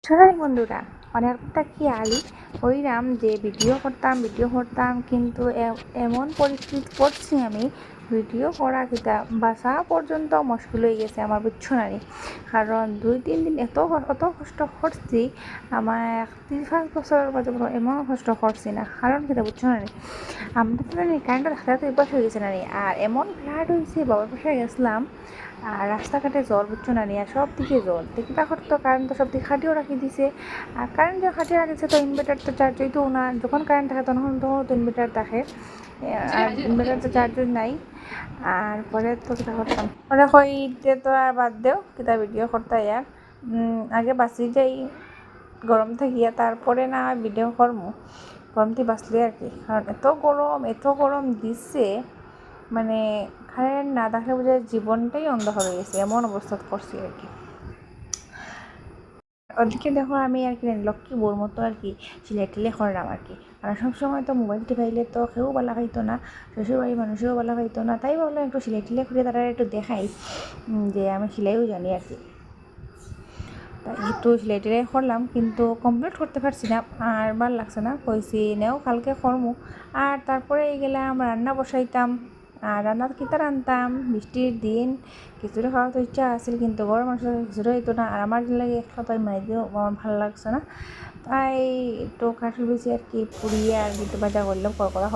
ছোট্ট বন্ধুরা, অনেকটা কি আলি হইলাম যে ভিডিও করতাম কিন্তু এমন পরিস্থিতি পড়ছি আমি ভিডিও করা কিতা বাসা পর্যন্ত মুশকিল হয়ে গেছে আমার, বুঝছো না রে। কারণ 2-3 দিন অত কষ্ট করছি, আমার 35 বছরের মধ্যে এমন কষ্ট করছি না। কারণ কিতা বুঝছো না রে, আমরা তো জানি কারেন্টটা থাকতে অভ্যাস হয়ে গেছে না রে। আর এমন ফ্লাড হয়েছে, বাবার পাশে গেছিলাম আর রাস্তাঘাটে জল, বুঝছো না রে। আর সব দিকে জল দেখতে করতো, কারেন্ট তো সব দিকে খাটিয়েও রাখি দিছে। আর কারেন্ট যখন খাটিয়ে রাখিছে তো ইনভার্টার তো চার্জ হইতো না। যখন কারেন্ট থাকে তখন তো ইনভার্টার থাকে, আর ইনভার্টার তো চার্জ নাই। আর পরে তো কিতা করতাম, পরে হইতে তো আর বাদ দেও কিতা ভিডিও করতে আর আগে বাঁচি যাই গরম থাকিয়া, তারপরে না ভিডিও করবো। গরমটি বাঁচলে আর কি, কারণ এত গরম দিচ্ছে, মানে কারেন্ট না থাকলে বোঝায় জীবনটাই অন্ধকার হয়ে গেছে, এমন অবস্থা করছি আর কি। ওদিকে দেখো আমি আর কি লক্ষ্মী বোর মতো আর কি সিলাই টিলাই করলাম আর কি। কারণ সবসময় তো মোবাইল টিপাইলে তো কেউ বলা খাইতো না, শ্বশুরবাড়ির মানুষেও বলা খাইতো না। তাই ভাবলাম একটু সিলাই টিলাই করে তারা একটু দেখাই যে আমি সেলাইও জানি আর কি। তাই একটু সেলাই টিলাই করলাম, কিন্তু কমপ্লিট করতে পারছি না। আর ভাল লাগছে না, কইছি নেও কালকে করমু। আর তারপরে গেলাম রান্না বসাইতাম। আর রান্না কিতা রান্তাম, বৃষ্টির দিন খিচুড়ি খাওয়ার তো ইচ্ছা আছিল, কিন্তু গরম মাসে খিচুড়ি হইতো না। আর আমার লাগে একটা তাই মাইদিও আমার ভালো লাগছে না। তাই একটু কাঠের বেশি আর কি পুড়িয়ে আর একটু ভাজা করলাম, করা